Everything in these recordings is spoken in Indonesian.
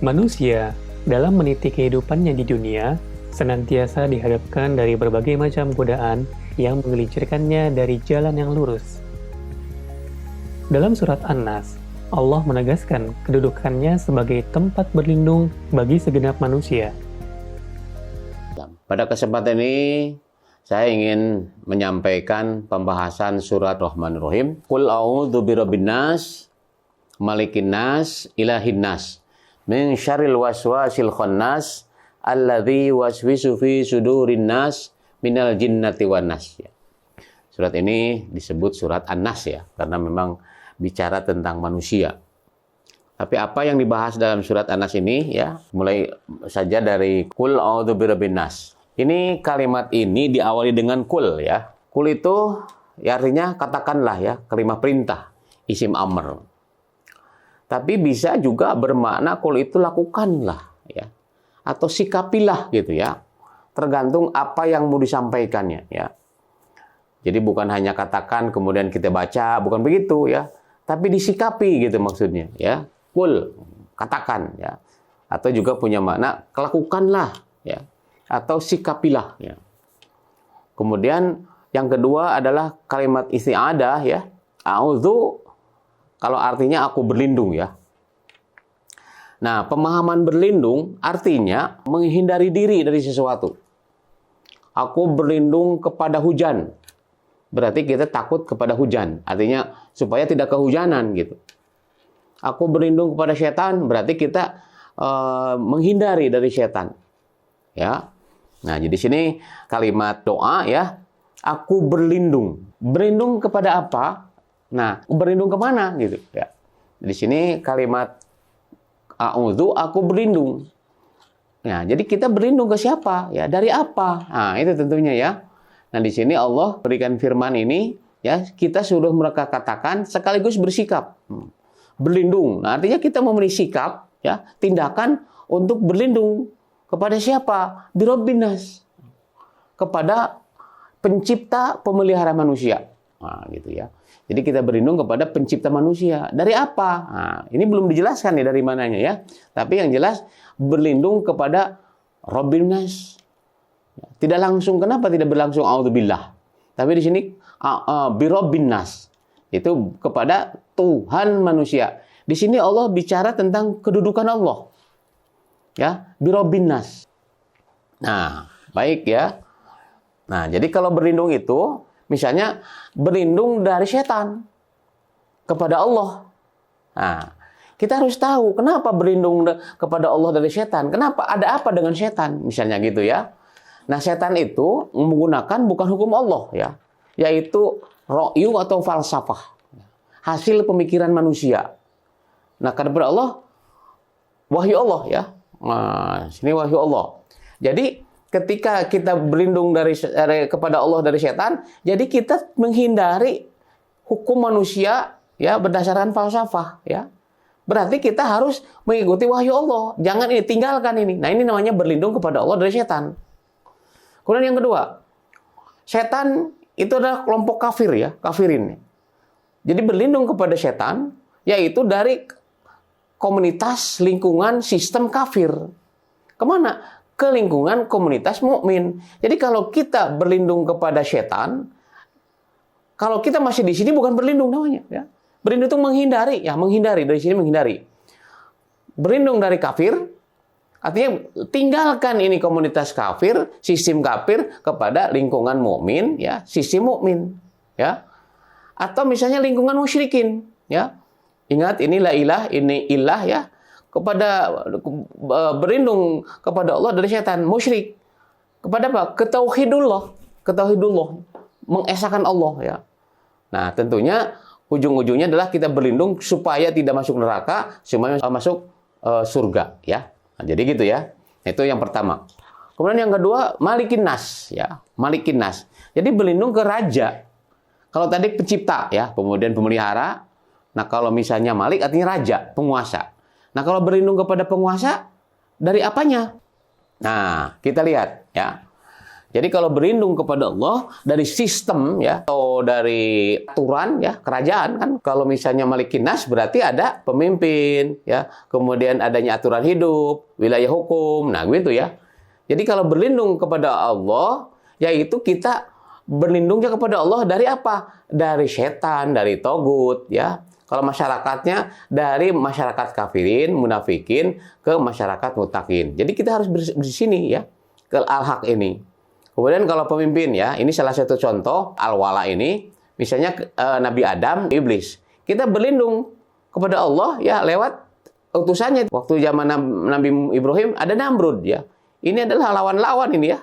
Manusia, dalam meniti kehidupannya di dunia, senantiasa dihadapkan dari berbagai macam godaan yang menggelincirkannya dari jalan yang lurus. Dalam surat An-Nas, Allah menegaskan kedudukannya sebagai tempat berlindung bagi segenap manusia. Pada kesempatan ini, saya ingin menyampaikan pembahasan surat Rahmanir-Rahim. Qul a'udzu birabbin nas, malikin nas, ilahin nas, min syarril waswasil khannas, alladzi waswisu fi sudurin nas, minal jinnati wan nas. Surat ini disebut surat An-Nas ya, karena memang bicara tentang manusia. Tapi apa yang dibahas dalam surat An-Nas ini ya, mulai saja dari Qul a'udzu birabbin nas. Ini kalimat ini diawali dengan kul ya. Kul itu ya artinya katakanlah ya, kalimat perintah, isim amr. Tapi bisa juga bermakna kul itu lakukanlah ya, atau sikapilah gitu ya. Tergantung apa yang mau disampaikannya ya. Jadi bukan hanya katakan kemudian kita baca, bukan begitu ya. Tapi disikapi gitu maksudnya ya. Kul, katakan ya. Atau juga punya makna lakukanlah ya. Atau sikapilah ya. Kemudian yang kedua adalah kalimat isti'adah ya. A'udzu kalau artinya aku berlindung ya. Nah, pemahaman berlindung artinya menghindari diri dari sesuatu. Aku berlindung kepada hujan. Berarti kita takut kepada hujan. Artinya supaya tidak kehujanan gitu. Aku berlindung kepada setan, berarti kita menghindari dari setan. Ya. Nah, jadi sini kalimat doa ya. Aku berlindung. Berlindung kepada apa? Nah, berlindung kemana gitu ya. Di sini kalimat a'udzu, aku berlindung. Nah, jadi kita berlindung ke siapa? Ya, dari apa? Nah, itu tentunya ya. Nah, di sini Allah berikan firman ini ya, kita sudah mereka katakan sekaligus bersikap. Berlindung. Nah, artinya kita memberi sikap ya, tindakan untuk berlindung kepada siapa? Birabbin nas. Kepada pencipta pemelihara manusia. Nah, gitu ya. Jadi kita berlindung kepada pencipta manusia. Dari apa? Nah, ini belum dijelaskan nih dari mananya ya. Tapi yang jelas berlindung kepada Rabbin nas. Tidak langsung, kenapa tidak berlangsung a'udzubillah? Tapi di sini birabbin nas. Itu kepada Tuhan manusia. Di sini Allah bicara tentang kedudukan Allah. Ya, birabbin nas. Nah, baik ya. Nah, jadi kalau berlindung itu misalnya berlindung dari setan kepada Allah. Nah, kita harus tahu kenapa berlindung kepada Allah dari setan. Kenapa? Ada apa dengan setan? Misalnya gitu ya. Nah, setan itu menggunakan bukan hukum Allah ya, yaitu ra'yu atau falsafah. Hasil pemikiran manusia. Nah, kepada Allah wahyu Allah ya. Nah, sini wahyu Allah. Jadi ketika kita berlindung kepada Allah dari setan, jadi kita menghindari hukum manusia ya berdasarkan falsafah ya. Berarti kita harus mengikuti wahyu Allah. Jangan ini tinggalkan ini. Nah, ini namanya berlindung kepada Allah dari setan. Kemudian yang kedua, setan itu adalah kelompok kafir ya, kafirin. Jadi berlindung kepada setan yaitu dari komunitas lingkungan sistem kafir. Kemana? Ke lingkungan komunitas mukmin. Jadi kalau kita berlindung kepada setan, kalau kita masih di sini bukan berlindung namanya. Ya. Berlindung itu menghindari, ya menghindari dari sini menghindari. Berlindung dari kafir, artinya tinggalkan ini komunitas kafir, sistem kafir kepada lingkungan mukmin, ya sistem mukmin, ya. Atau misalnya lingkungan musyrikin, ya. Ingat ini la ilah, ini ilah ya. Kepada berlindung kepada Allah dari setan musyrik. Kepada apa? Ketauhidullah, mengesahkan Allah ya. Nah, tentunya ujung-ujungnya adalah kita berlindung supaya tidak masuk neraka, supaya masuk surga ya. Nah, jadi gitu ya. Itu yang pertama. Kemudian yang kedua, malikin nas ya, malikin nas. Jadi berlindung ke raja. Kalau tadi pencipta ya, kemudian pemelihara. Nah, kalau misalnya malik artinya raja, penguasa. Nah, kalau berlindung kepada penguasa dari apanya? Nah, kita lihat ya. Jadi kalau berlindung kepada Allah dari sistem ya atau dari aturan ya kerajaan kan, kalau misalnya malikin nas berarti ada pemimpin ya, kemudian adanya aturan hidup, wilayah hukum, nah gitu ya. Jadi kalau berlindung kepada Allah yaitu kita berlindungnya kepada Allah dari apa? Dari setan, dari togut ya. Kalau masyarakatnya dari masyarakat kafirin, munafikin ke masyarakat mutakin. Jadi kita harus di sini ya ke al-haq ini. Kemudian kalau pemimpin ya, ini salah satu contoh al-wala ini, misalnya Nabi Adam, iblis. Kita berlindung kepada Allah ya lewat utusannya. Waktu zaman Nabi Ibrahim ada Namrud ya. Ini adalah lawan-lawan ini ya.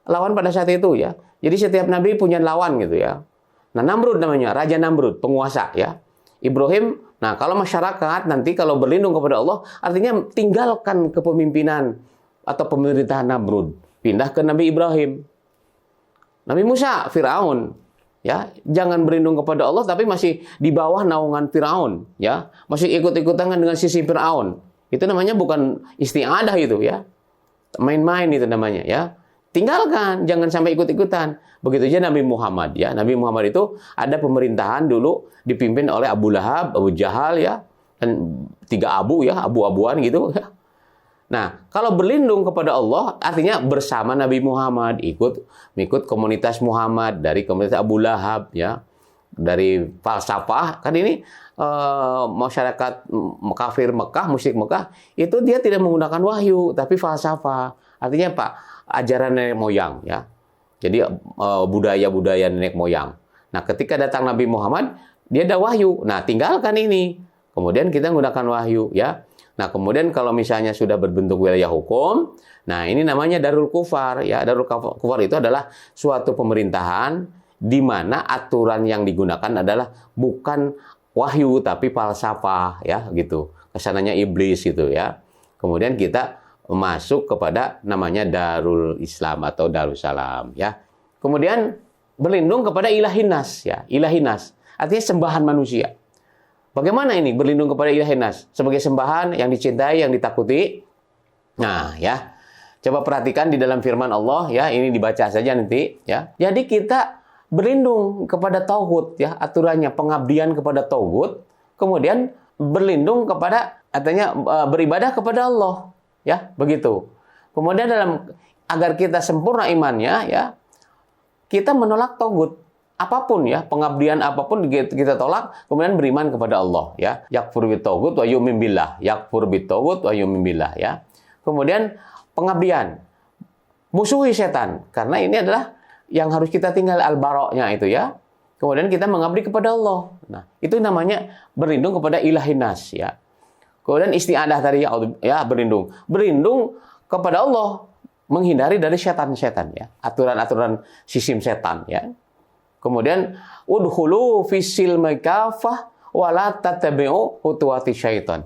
Lawan pada saat itu ya. Jadi setiap nabi punya lawan gitu ya. Nah, Namrud namanya, Raja Namrud, penguasa ya. Ibrahim, nah kalau masyarakat nanti kalau berlindung kepada Allah, artinya tinggalkan kepemimpinan atau pemerintahan Namrud. Pindah ke Nabi Ibrahim. Nabi Musa, Firaun. Ya, jangan berlindung kepada Allah tapi masih di bawah naungan Firaun, ya. Masih ikut-ikutan dengan sisi Firaun. Itu namanya bukan istiadah itu, ya. Main-main itu namanya, ya. Tinggalkan, jangan sampai ikut-ikutan. Begitu aja Nabi Muhammad, ya. Nabi Muhammad itu ada pemerintahan dulu dipimpin oleh Abu Lahab, Abu Jahal, ya. Dan 3 abu, ya, abu-abuan gitu, ya. Nah, kalau berlindung kepada Allah, artinya bersama Nabi Muhammad, ikut komunitas Muhammad, dari komunitas Abu Lahab, ya, dari falsafah, kan ini masyarakat kafir Mekah, musyrik Mekah, itu dia tidak menggunakan wahyu, tapi falsafah. Artinya apa? Ajaran nenek moyang, ya. Jadi budaya-budaya nenek moyang. Nah, ketika datang Nabi Muhammad, dia ada wahyu. Nah, tinggalkan ini. Kemudian kita menggunakan wahyu, ya. Nah, kemudian kalau misalnya sudah berbentuk wilayah hukum, nah ini namanya Darul Kufar, ya. Darul Kufar itu adalah suatu pemerintahan di mana aturan yang digunakan adalah bukan wahyu tapi falsafah, ya, gitu. Kesananya iblis gitu, ya. Kemudian kita masuk kepada namanya Darul Islam atau Darussalam, ya. Kemudian berlindung kepada ilahinas, ya. Ilahinas artinya sembahan manusia. Bagaimana ini berlindung kepada ilahinas? Sebagai sembahan yang dicintai, yang ditakuti. Nah, ya. Coba perhatikan di dalam firman Allah, ya. Ini dibaca saja nanti, ya. Jadi kita berlindung kepada tauhid, ya. Aturannya pengabdian kepada tauhid. Kemudian berlindung kepada, artinya beribadah kepada Allah, ya. Begitu. Kemudian agar kita sempurna imannya, ya. Kita menolak tauhid. Apapun ya, pengabdian apapun kita tolak, kemudian beriman kepada Allah, ya. Yakfur bitaghut wa yu'min billah. Yakfur bitaghut wa yu'min billah, ya. Kemudian pengabdian. Musuhi setan, karena ini adalah yang harus kita tinggal al-bara'nya itu, ya. Kemudian kita mengabdi kepada Allah. Nah, itu namanya berlindung kepada ilahinas, ya. Kemudian isti'adah tadi, ya, berlindung. Berlindung kepada Allah, menghindari dari setan-setan, ya. Aturan-aturan sistem setan, ya. Kemudian udhulu fisil makafah wala tattabi'u khutuwati syaitan.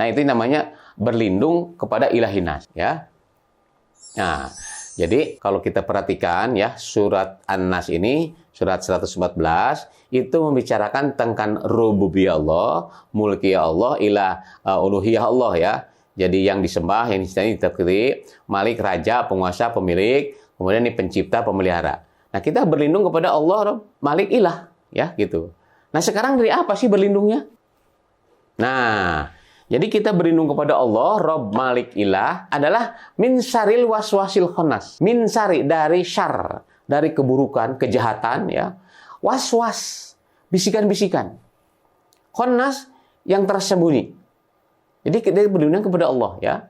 Nah, itu namanya berlindung kepada ilahinas, ya. Nah, jadi kalau kita perhatikan ya surat An-Nas ini, surat 114 itu membicarakan tentang rububiyah Allah, mulkiyah Allah, uluhiyah Allah, ya. Jadi yang disembah, yang ditakdirkan, malik, raja, penguasa, pemilik, kemudian ini pencipta, pemelihara. Nah, kita berlindung kepada Allah, Malik Ilah, ya, gitu. Nah, sekarang dari apa sih berlindungnya? Nah, jadi kita berlindung kepada Allah, Rabb Malik Ilah, adalah min syaril waswasil khannas. Min syari, dari syar, dari keburukan, kejahatan, ya. Waswas, bisikan-bisikan. Khannas, yang tersembunyi. Jadi kita berlindung kepada Allah, ya.